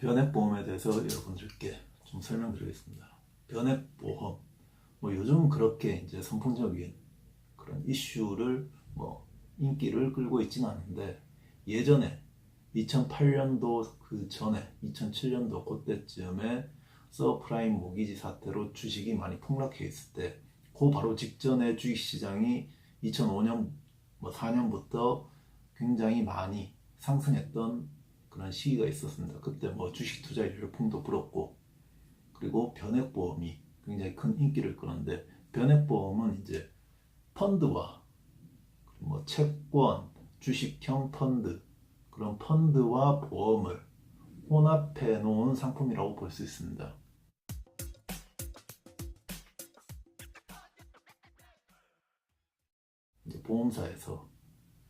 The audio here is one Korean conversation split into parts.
변액보험에 대해서 여러분들께 좀 설명드리겠습니다. 변액보험, 요즘 그렇게 이제 선풍적인 그런 이슈를 인기를 끌고 있지는 않은데, 예전에 2008년도 그 전에 2007년도 그때쯤에 서프라임 모기지 사태로 주식이 많이 폭락해 있을 때, 그 바로 직전에 주식시장이 2005년 4년부터 굉장히 많이 상승했던 그런 시기가 있었습니다. 그때 주식 투자 열풍도 불었고, 그리고 변액보험이 굉장히 큰 인기를 끌었는데, 변액보험은 이제 펀드와 채권, 주식형 펀드, 그런 펀드와 보험을 혼합해 놓은 상품이라고 볼 수 있습니다. 이제 보험사에서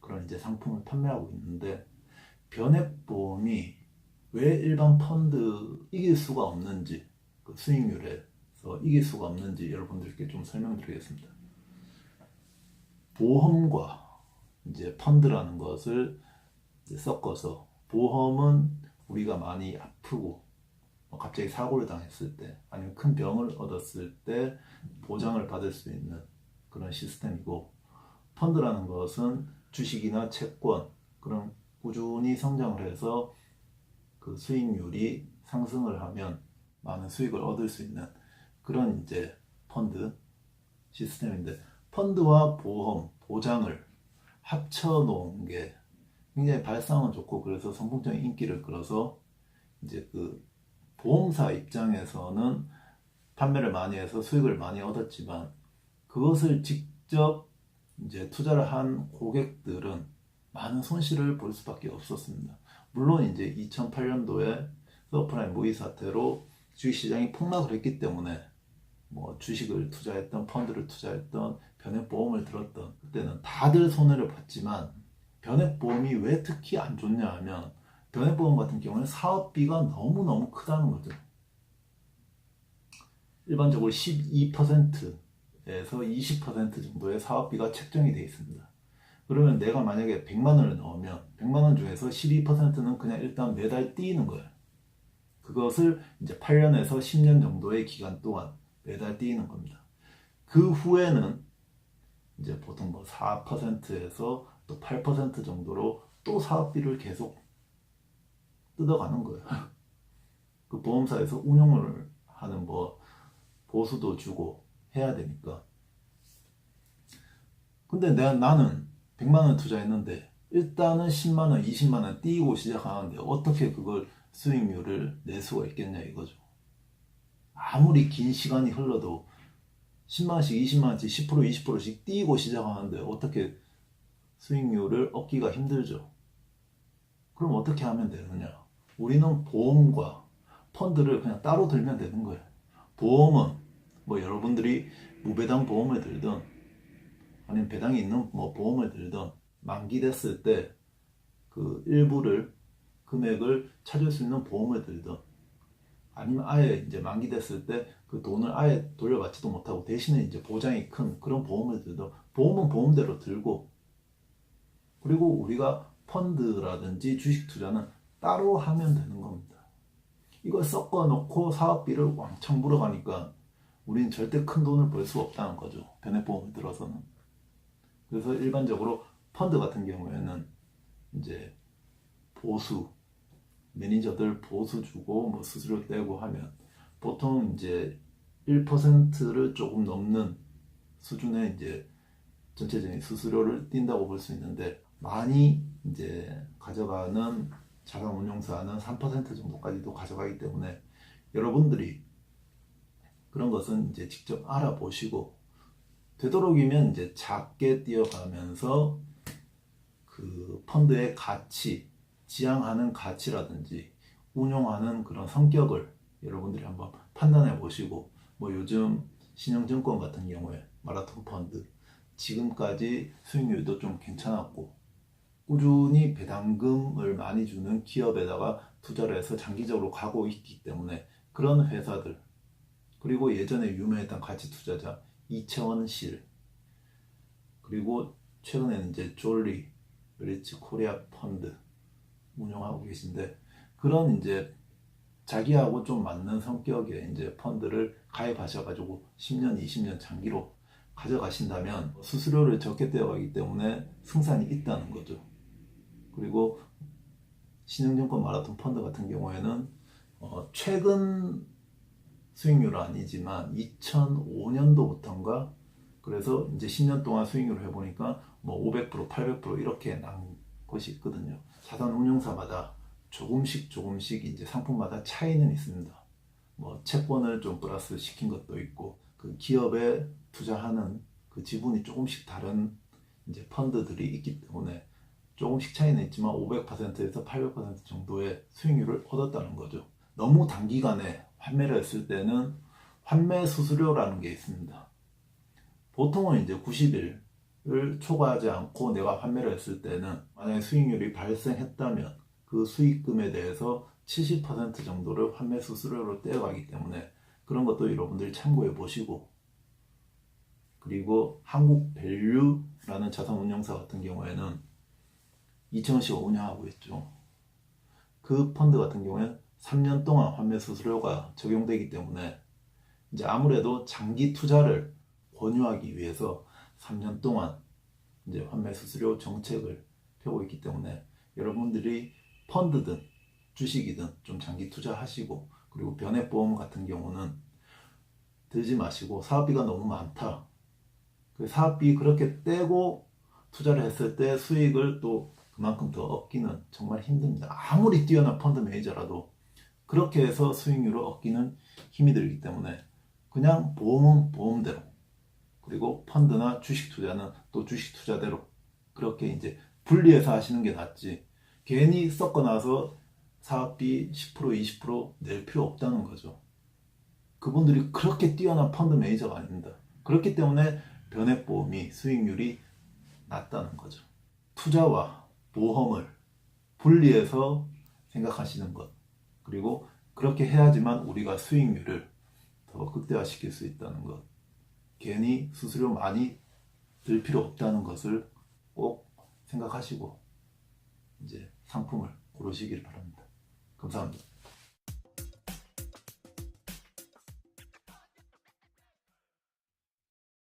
그런 이제 상품을 판매하고 있는데, 변액보험이 왜 일반 펀드 이길 수가 없는지, 그 수익률에서 이길 수가 없는지 여러분들께 좀 설명드리겠습니다. 보험과 이제 펀드라는 것을 이제 섞어서, 보험은 우리가 많이 아프고 갑자기 사고를 당했을 때, 아니면 큰 병을 얻었을 때 보장을 받을 수 있는 그런 시스템이고, 펀드라는 것은 주식이나 채권, 그런 꾸준히 성장을 해서 그 수익률이 상승을 하면 많은 수익을 얻을 수 있는 그런 이제 펀드 시스템인데, 펀드와 보험, 보장을 합쳐 놓은 게 굉장히 발상은 좋고, 그래서 선풍적인 인기를 끌어서 이제 그 보험사 입장에서는 판매를 많이 해서 수익을 많이 얻었지만, 그것을 직접 이제 투자를 한 고객들은 많은 손실을 볼 수밖에 없었습니다. 물론 이제 2008년도에 서프라임 모의 사태로 주식시장이 폭락을 했기 때문에 주식을 투자했던, 펀드를 투자했던, 변액보험을 들었던, 그때는 다들 손해를 봤지만, 변액보험이 왜 특히 안 좋냐 하면, 변액보험 같은 경우는 사업비가 너무너무 크다는 거죠. 일반적으로 12%에서 20% 정도의 사업비가 책정이 되어 있습니다. 그러면 내가 만약에 100만 원을 넣으면 100만 원 중에서 12%는 그냥 일단 매달 띄는 거예요. 그것을 이제 8년에서 10년 정도의 기간 동안 매달 띄는 겁니다. 그 후에는 이제 보통 4%에서 또 8% 정도로 또 사업비를 계속 뜯어가는 거예요. 그 보험사에서 운용을 하는 보수도 주고 해야 되니까. 근데 나는 100만 원 투자했는데 일단은 10만 원, 20만 원 띄고 시작하는데 어떻게 그걸 수익률을 낼 수가 있겠냐 이거죠. 아무리 긴 시간이 흘러도 10만원씩, 20만원씩, 10%, 20%씩 띄고 시작하는데 어떻게 수익률을 얻기가 힘들죠. 그럼 어떻게 하면 되느냐? 우리는 보험과 펀드를 그냥 따로 들면 되는 거예요. 보험은 여러분들이 무배당 보험을 들든, 아니면 배당이 있는 보험을 들든, 만기 됐을 때 그 일부를, 금액을 찾을 수 있는 보험을 들든, 아니면 아예 이제 만기 됐을 때 그 돈을 아예 돌려받지도 못하고 대신에 이제 보장이 큰 그런 보험을 들든, 보험은 보험대로 들고, 그리고 우리가 펀드라든지 주식 투자는 따로 하면 되는 겁니다. 이걸 섞어 놓고 사업비를 왕창 물어가니까 우리는 절대 큰 돈을 벌 수 없다는 거죠. 변액보험을 들어서는. 그래서 일반적으로 펀드 같은 경우에는 이제 매니저들 보수 주고 수수료 떼고 하면 보통 이제 1%를 조금 넘는 수준의 이제 전체적인 수수료를 띈다고 볼 수 있는데, 많이 이제 가져가는 자산운용사는 3% 정도까지도 가져가기 때문에, 여러분들이 그런 것은 이제 직접 알아보시고, 되도록이면 이제 작게 뛰어가면서 그 펀드의 가치, 지향하는 가치라든지 운용하는 그런 성격을 여러분들이 한번 판단해 보시고, 요즘 신영증권 같은 경우에 마라톤 펀드 지금까지 수익률도 좀 괜찮았고, 꾸준히 배당금을 많이 주는 기업에다가 투자를 해서 장기적으로 가고 있기 때문에, 그런 회사들, 그리고 예전에 유명했던 가치 투자자 이채원실, 그리고 최근에는 이제 졸리 리츠 코리아 펀드 운영하고 계신데, 그런 이제 자기하고 좀 맞는 성격의 이제 펀드를 가입하셔가지고 10년, 20년 장기로 가져가신다면 수수료를 적게 떼어가기 때문에 승산이 있다는 거죠. 그리고 신흥증권 마라톤 펀드 같은 경우에는 최근 수익률은 아니지만 2005년도부터인가 그래서 이제 10년 동안 수익률을 해보니까 뭐 500%, 800% 이렇게 난 것이 있거든요. 자산운용사마다 조금씩 이제 상품마다 차이는 있습니다. 뭐 채권을 좀 플러스 시킨 것도 있고 그 기업에 투자하는 그 지분이 조금씩 다른 이제 펀드들이 있기 때문에 조금씩 차이는 있지만 500%에서 800% 정도의 수익률을 얻었다는 거죠. 너무 단기간에 환매를 했을 때는 환매 수수료라는 게 있습니다. 보통은 이제 90일을 초과하지 않고 내가 환매를 했을 때는 만약에 수익률이 발생했다면 그 수익금에 대해서 70% 정도를 환매 수수료로 떼어가기 때문에 그런 것도 여러분들이 참고해 보시고, 그리고 한국밸류라는 자산운용사 같은 경우에는 2000원씩 운영하고 있죠. 그 펀드 같은 경우에는 3년 동안 환매 수수료가 적용되기 때문에 이제 아무래도 장기 투자를 권유하기 위해서 3년 동안 이제 환매 수수료 정책을 펴고 있기 때문에 여러분들이 펀드든 주식이든 좀 장기 투자하시고, 그리고 변액보험 같은 경우는 들지 마시고 사업비가 너무 많다. 그 사업비 그렇게 떼고 투자를 했을 때 수익을 또 그만큼 더 얻기는 정말 힘듭니다. 아무리 뛰어난 펀드 매니저라도 그렇게 해서 수익률을 얻기는 힘이 들기 때문에 그냥 보험은 보험대로, 그리고 펀드나 주식 투자는 또 주식 투자대로 그렇게 이제 분리해서 하시는 게 낫지, 괜히 섞어 놔서 사업비 10%, 20%낼 필요 없다는 거죠. 그분들이 그렇게 뛰어난 펀드 매니저가 아닙니다. 그렇기 때문에 변액보험이 수익률이 낮다는 거죠. 투자와 보험을 분리해서 생각하시는 것, 그리고 그렇게 해야지만 우리가 수익률을 더 극대화시킬 수 있다는 것, 괜히 수수료 많이 들 필요 없다는 것을 꼭 생각하시고 이제 상품을 고르시길 바랍니다. 감사합니다.